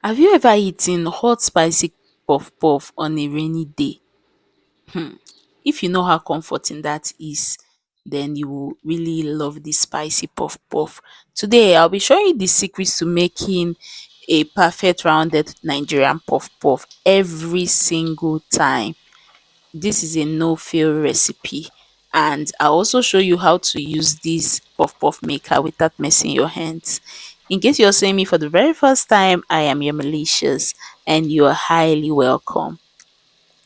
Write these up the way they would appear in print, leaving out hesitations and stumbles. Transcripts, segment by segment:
Have you ever eaten hot spicy puff puff on a rainy day? Hmm. If you know how comforting that is, then you will really love this spicy puff puff. Today, I'll be showing you the secrets to making a perfect rounded Nigerian puff puff every single time. This is a no-fail recipe, and I'll also show you how to use this puff puff maker without messing your hands. In case you're seeing me for the very first time, I am your malicious and you are highly welcome.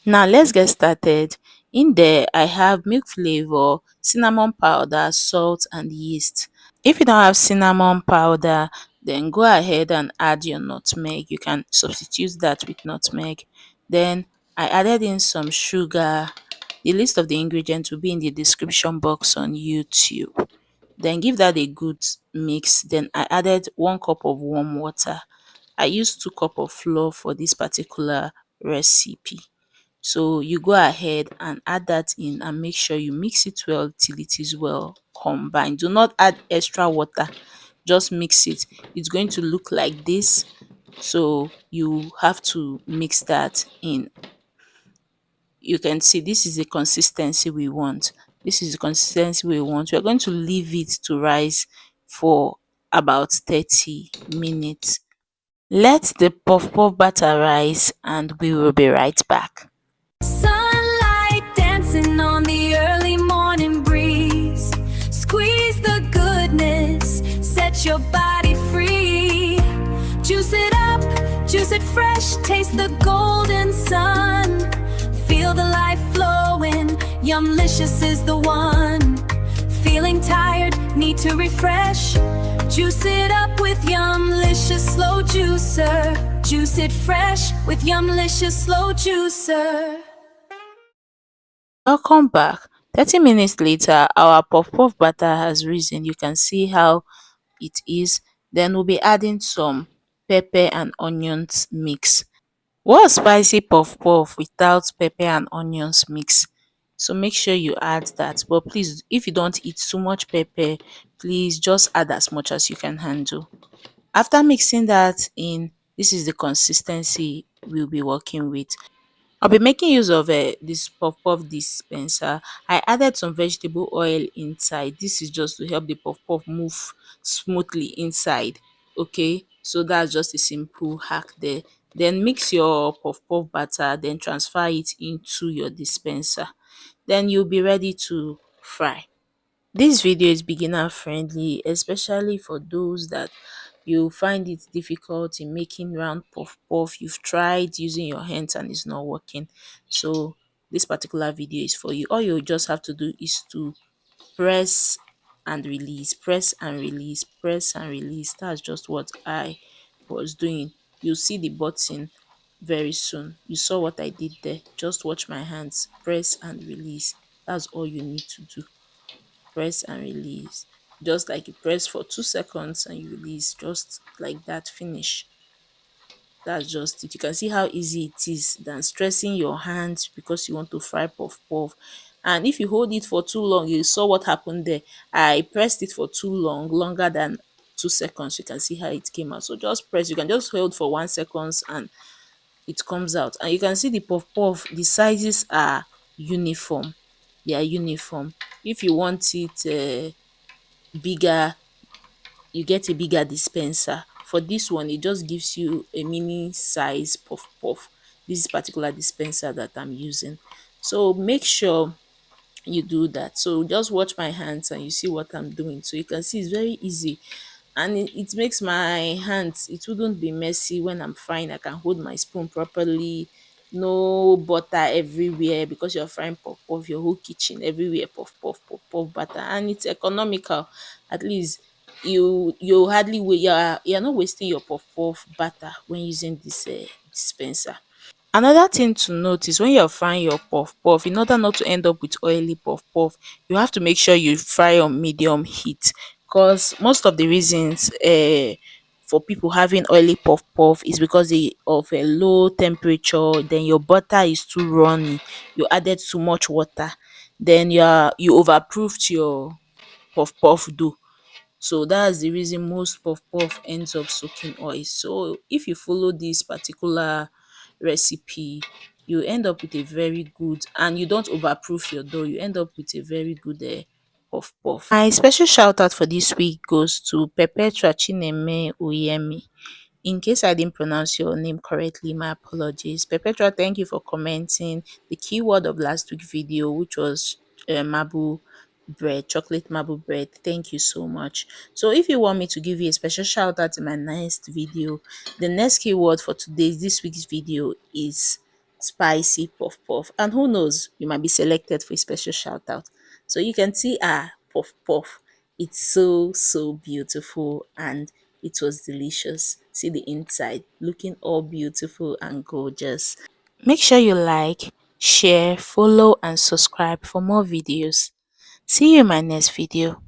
Now let's get started. In there, I have milk flavor, cinnamon powder, salt, and yeast. If you don't have cinnamon powder, then go ahead and add your nutmeg. You can substitute that with nutmeg. Then I added in some sugar. The list of the ingredients will be in the description box on YouTube. Then give that a good mix. Then I added 1 cup of warm water. I used 2 cup of flour for this particular recipe. So you go ahead and add that in and make sure you mix it well till it is well combined. Do not add extra water, just mix it. It's going to look like this. So you have to mix that in. You can see this is the consistency we want. This is the consistency we want. We're going to leave it to rise for about 30 minutes. Let the puff puff batter rise and we will be right back. Sunlight dancing on the early morning breeze. Squeeze the goodness, set your body free. Juice it up, juice it fresh, taste the golden sun. Feel the life flowing, Yumlicious is the one. Feeling tired, need to refresh. Juice it up with Yumlicious Slow Juicer. Juice it fresh with Yumlicious Slow Juicer. Welcome back. 30 minutes later, our puff puff batter has risen. You can see how it is. Then we'll be adding some pepper and onions mix. What's spicy puff puff without pepper and onions mix? So make sure you add that. But please, if you don't eat too much pepper, please just add as much as you can handle. After mixing that in, this is the consistency we'll be working with. I'll be making use of this puff puff dispenser. I added some vegetable oil inside. This is just to help the puff puff move smoothly inside. Okay, so that's just a simple hack there. Then mix your puff puff batter, then transfer it into your dispenser. Then you'll be ready to fry. This video is beginner friendly, especially for those that you find it difficult in making round puff puff. You've tried using your hands and it's not working. So this particular video is for you. All you just have to do is to press and release, press and release, press and release. That's just what I was doing. You'll see the button very soon. You saw what I did there. Just watch my hands, press and release. That's all you need to do. Press and release, just like you press for 2 seconds and you release, just like that. Finish. That's just it. You can see how easy it is than stressing your hands because you want to fry puff puff. And if you hold it for too long, you saw what happened there. I pressed it for too long, longer than 2 seconds. You can see how it came out. So just press. You can just hold for 1 second and it comes out. And you can see the puff puff, the sizes are uniform. They are uniform. If you want it bigger, you get a bigger dispenser. For this one, it just gives you a mini size puff puff. This particular dispenser that I'm using. So make sure you do that. So just watch my hands and you see what I'm doing. So you can see it's very easy, and it makes my hands, it wouldn't be messy when I'm frying. I can hold my spoon properly. No butter everywhere because you're frying puff puff, your whole kitchen everywhere puff puff puff puff butter, and it's economical. At least you hardly you're not wasting your puff puff butter when using this dispenser. Another thing to note is when you're frying your puff puff, in order not to end up with oily puff puff, you have to make sure you fry on medium heat, because most of the reasons for people having oily puff puff is because of a low temperature. Then your butter is too runny, you added too much water, then you overproofed your puff puff dough. So that's the reason most puff puff ends up soaking oil. So if you follow this particular recipe, you end up with a very good, and you don't overproof your dough, you end up with a very good puff puff. My special shout out for this week goes to Perpetua Chineme Uyemi. In case I didn't pronounce your name correctly, my apologies. Perpetua, thank you for commenting the keyword of last week's video, which was marble bread, chocolate marble bread. Thank you so much. So if you want me to give you a special shout out in my next video, the next keyword for this week's video is spicy puff puff. And who knows, you might be selected for a special shout out. So you can see puff puff. It's so beautiful and it was delicious. See the inside looking all beautiful and gorgeous. Make sure you like, share, follow, and subscribe for more videos. See you in my next video.